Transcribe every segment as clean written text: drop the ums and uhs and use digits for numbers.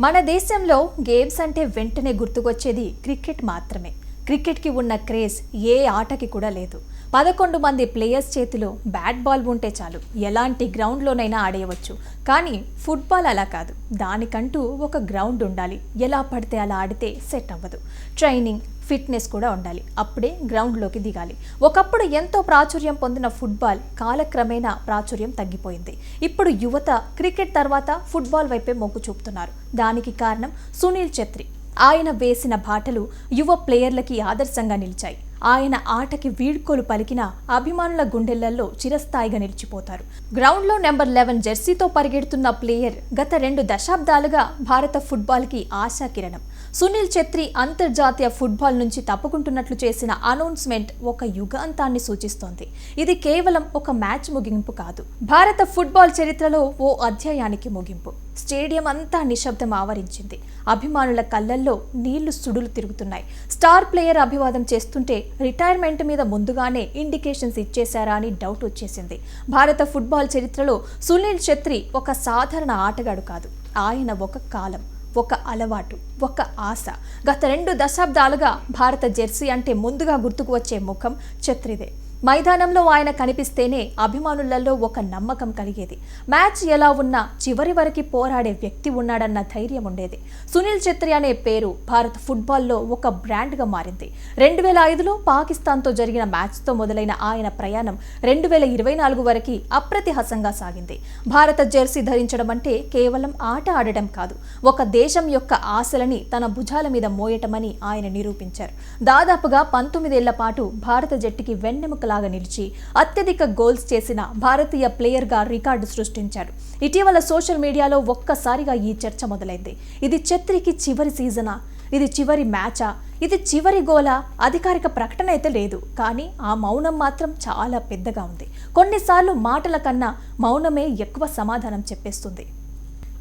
మన దేశంలో గేమ్స్ అంటే వెంటనే గుర్తుకొచ్చేది క్రికెట్ మాత్రమే. క్రికెట్కి ఉన్న క్రేజ్ ఏ ఆటకి కూడా లేదు. 11 మంది ప్లేయర్స్ చేతిలో బ్యాట్ బాల్ ఉంటే చాలు, ఎలాంటి గ్రౌండ్లోనైనా ఆడేయవచ్చు. కానీ ఫుట్బాల్ అలా కాదు. దానికంటూ ఒక గ్రౌండ్ ఉండాలి. ఎలా పడితే అలా ఆడితే సెట్ అవ్వదు. ట్రైనింగ్, ఫిట్నెస్ కూడా ఉండాలి. అప్పుడే గ్రౌండ్లోకి దిగాలి. ఒకప్పుడు ఎంతో ప్రాచుర్యం పొందిన ఫుట్బాల్ కాలక్రమేణా ప్రాచుర్యం తగ్గిపోయింది. ఇప్పుడు యువత క్రికెట్ తర్వాత ఫుట్బాల్ వైపే మొగ్గు చూపుతున్నారు. దానికి కారణం సునీల్ ఛెత్రి. ఆయన వేసిన బాటలు యువ ప్లేయర్లకి ఆదర్శంగా నిలిచాయి. ఆయన ఆటకి వీడ్కోలు పలికిన అభిమానుల గుండెళ్లలో చిరస్థాయిగా నిలిచిపోతారు. గ్రౌండ్లో నెంబర్ 11 జెర్సీతో పరిగెడుతున్న ప్లేయర్ గత 2 దశాబ్దాలుగా భారత ఫుట్బాల్కి ఆశాకిరణం. సునీల్ ఛెత్రి అంతర్జాతీయ ఫుట్బాల్ నుంచి తప్పుకుంటున్నట్లు చేసిన అనౌన్స్మెంట్ ఒక యుగాంతాన్ని సూచిస్తోంది. ఇది కేవలం ఒక మ్యాచ్ ముగింపు కాదు, భారత ఫుట్బాల్ చరిత్రలో ఓ అధ్యాయానికి ముగింపు. స్టేడియం అంతా నిశ్శబ్దం ఆవరించింది. అభిమానుల కళ్ళల్లో నీళ్లు సుడులు తిరుగుతున్నాయి. స్టార్ ప్లేయర్ అభివాదం చేస్తుంటే రిటైర్మెంట్ మీద ముందుగానే ఇండికేషన్స్ ఇచ్చేశారా అని డౌట్ వచ్చేసింది. భారత ఫుట్బాల్ చరిత్రలో సునీల్ ఛెత్రి ఒక సాధారణ ఆటగాడు కాదు. ఆయన ఒక కాలం, ఒక అలవాటు, ఒక ఆశ. గత 2 దశాబ్దాలుగా భారత జెర్సీ అంటే ముందుగా గుర్తుకు వచ్చే ముఖం ఛెత్రిదే. మైదానంలో ఆయన కనిపిస్తేనే అభిమానులలో ఒక నమ్మకం కలిగేది. మ్యాచ్ ఎలా ఉన్నా చివరి వరకు పోరాడే వ్యక్తి ఉన్నాడన్న ధైర్యం ఉండేది. సునీల్ ఛెత్రి అనే పేరు భారత ఫుట్బాల్లో ఒక బ్రాండ్గా మారింది. 2005లో పాకిస్తాన్తో జరిగిన మ్యాచ్తో మొదలైన ఆయన ప్రయాణం 2024 వరకు అప్రతిహతంగా సాగింది. భారత జెర్సీ ధరించడం అంటే కేవలం ఆట ఆడటం కాదు, ఒక దేశం యొక్క ఆశలని తన భుజాల మీద మోయటమని ఆయన నిరూపించారు. దాదాపుగా 19 ఏళ్ల పాటు భారత జట్టుకి వెన్నెముక లాగా నిలిచి అత్యధిక గోల్స్ చేసిన భారతీయ ప్లేయర్గా రికార్డు సృష్టించారు. ఇటీవల సోషల్ మీడియాలో ఒక్కసారిగా ఈ చర్చ మొదలైంది. ఇది ఛెత్రికి చివరి సీజనా? ఇది చివరి మ్యాచా? ఇది చివరి గోలా? అధికారిక ప్రకటన అయితే లేదు, కానీ ఆ మౌనం మాత్రం చాలా పెద్దగా ఉంది. కొన్నిసార్లు మాటల కన్నా మౌనమే ఎక్కువ సమాధానం చెప్పేస్తుంది.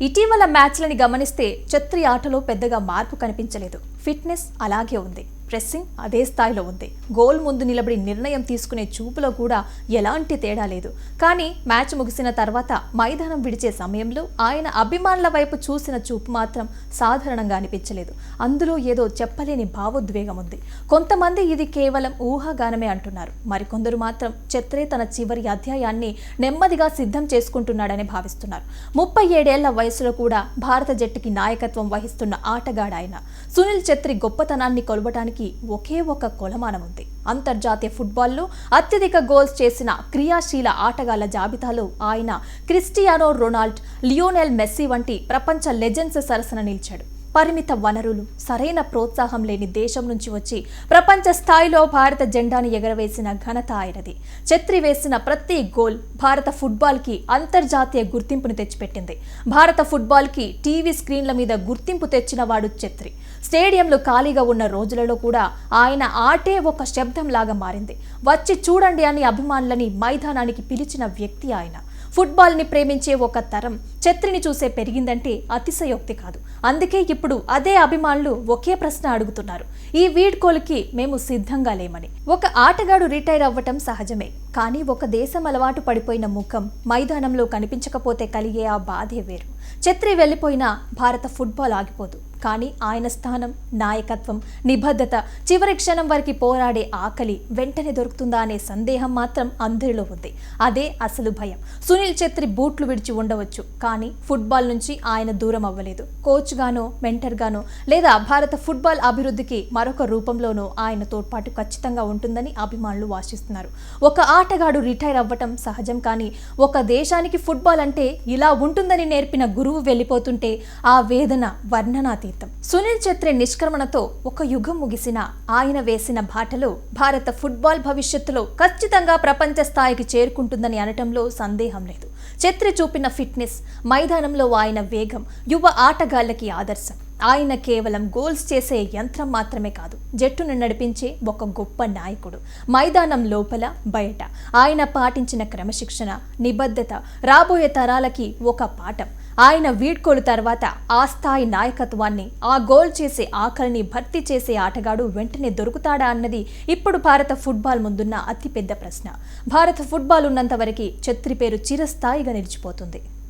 ఇటీవల మ్యాచ్లని గమనిస్తే ఛెత్రి ఆటలో పెద్దగా మార్పు కనిపించలేదు. ఫిట్నెస్ అలాగే ఉంది, ప్రెస్సింగ్ అదే స్థాయిలో ఉంది. గోల్ ముందు నిలబడి నిర్ణయం తీసుకునే చూపులో కూడా ఎలాంటి తేడా లేదు. కానీ మ్యాచ్ ముగిసిన తర్వాత మైదానం విడిచే సమయంలో ఆయన అభిమానుల వైపు చూసిన చూపు మాత్రం సాధారణంగా అనిపించలేదు. అందులో ఏదో చెప్పలేని భావోద్వేగం ఉంది. కొంతమంది ఇది కేవలం ఊహాగానమే అంటున్నారు. మరికొందరు మాత్రం ఛెత్రి తన చివరి అధ్యాయాన్ని నెమ్మదిగా సిద్ధం చేసుకుంటున్నాడని భావిస్తున్నారు. 37 ఏళ్ల వయసులో కూడా భారత జట్టుకి నాయకత్వం వహిస్తున్న ఆటగాడు ఆయన. సునీల్ ఛెత్రి గొప్పతనాన్ని కొలవటానికి ఒకే ఒక కొలమానం ఉంది. అంతర్జాతీయ ఫుట్బాల్లో అత్యధిక గోల్స్ చేసిన క్రియాశీల ఆటగాళ్ల జాబితాలో ఆయన క్రిస్టియానో రొనాల్డో, లియోనెల్ మెస్సీ వంటి ప్రపంచ లెజెండ్స్ సరసన నిలిచాడు. పరిమిత వనరులు, సరైన ప్రోత్సాహం లేని దేశం నుంచి వచ్చి ప్రపంచ స్థాయిలో భారత జెండాను ఎగరవేసిన ఘనత ఆయనది. ఛెత్రి వేసిన ప్రతి గోల్ భారత ఫుట్బాల్కి అంతర్జాతీయ గుర్తింపును తెచ్చిపెట్టింది. భారత ఫుట్బాల్కి టీవీ స్క్రీన్ల మీద గుర్తింపు తెచ్చిన వాడు ఛెత్రి. స్టేడియంలో ఖాళీగా ఉన్న రోజులలో కూడా ఆయన ఆటే ఒక శబ్దంలాగా మారింది. వచ్చి చూడండి అని అభిమానులని మైదానానికి పిలిచిన వ్యక్తి ఆయన. ఫుట్బాల్ని ప్రేమించే ఒక తరం ఛెత్రిని చూసే పెరిగిందంటే అతిశయోక్తి కాదు. అందుకే ఇప్పుడు అదే అభిమానులు ఒకే ప్రశ్న అడుగుతున్నారు: ఈ వీడ్కోలుకి మేము సిద్ధంగా లేమని. ఒక ఆటగాడు రిటైర్ అవ్వటం సహజమే, కానీ ఒక దేశం అలవాటు పడిపోయిన ముఖం మైదానంలో కనిపించకపోతే కలిగే ఆ బాధే వేరు. ఛెత్రి వెళ్ళిపోయినా భారత ఫుట్బాల్ ఆగిపోదు, కానీ ఆయన స్థానం, నాయకత్వం, నిబద్ధత, చివరి క్షణం వరకు పోరాడే ఆకలి వెంటనే దొరుకుతుందా అనే సందేహం మాత్రం అందరిలో ఉంది. అదే అసలు భయం. సునీల్ ఛెత్రి బూట్లు విడిచి ఉండవచ్చు, కానీ ఫుట్బాల్ నుంచి ఆయన దూరం అవ్వలేదు. కోచ్ గానో, మెంటర్ గానో, లేదా భారత ఫుట్బాల్ అభివృద్ధికి మరొక రూపంలోనూ ఆయన తోడ్పాటు ఖచ్చితంగా ఉంటుందని అభిమానులు ఆశిస్తున్నారు. ఒక ఆటగాడు రిటైర్ అవ్వటం సహజం, కానీ ఒక దేశానికి ఫుట్బాల్ అంటే ఇలా ఉంటుందని నేర్పిన గురువు వెళ్ళిపోతుంటే ఆ వేదన వర్ణనాతీతం. సునీల్ ఛెత్రి నిష్క్రమణతో ఒక యుగం ముగిసిన ఆయన వేసిన బాటలో భారత ఫుట్బాల్ భవిష్యత్తులో ఖచ్చితంగా ప్రపంచ స్థాయికి చేరుకుంటుందని అనటంలో సందేహం లేదు. ఛెత్రి చూపిన ఫిట్నెస్, మైదానంలో ఆయన వేగం యువ ఆటగాళ్లకి ఆదర్శం. ఆయన కేవలం గోల్స్ చేసే యంత్రం మాత్రమే కాదు, జట్టును నడిపించే ఒక గొప్ప నాయకుడు. మైదానం లోపల బయట ఆయన పాటించిన క్రమశిక్షణ, నిబద్ధత రాబోయే తరాలకి ఒక పాఠం. ఆయన వీడ్కోలు తర్వాత ఆ స్థాయి నాయకత్వాన్ని, ఆ గోల్ చేసే ఆకలిని భర్తీ చేసే ఆటగాడు వెంటనే దొరుకుతాడా అన్నది ఇప్పుడు భారత ఫుట్బాల్ ముందున్న అతిపెద్ద ప్రశ్న. భారత ఫుట్బాల్ ఉన్నంత వరకు ఛెత్రి పేరు చిరస్థాయిగా నిలిచిపోతుంది.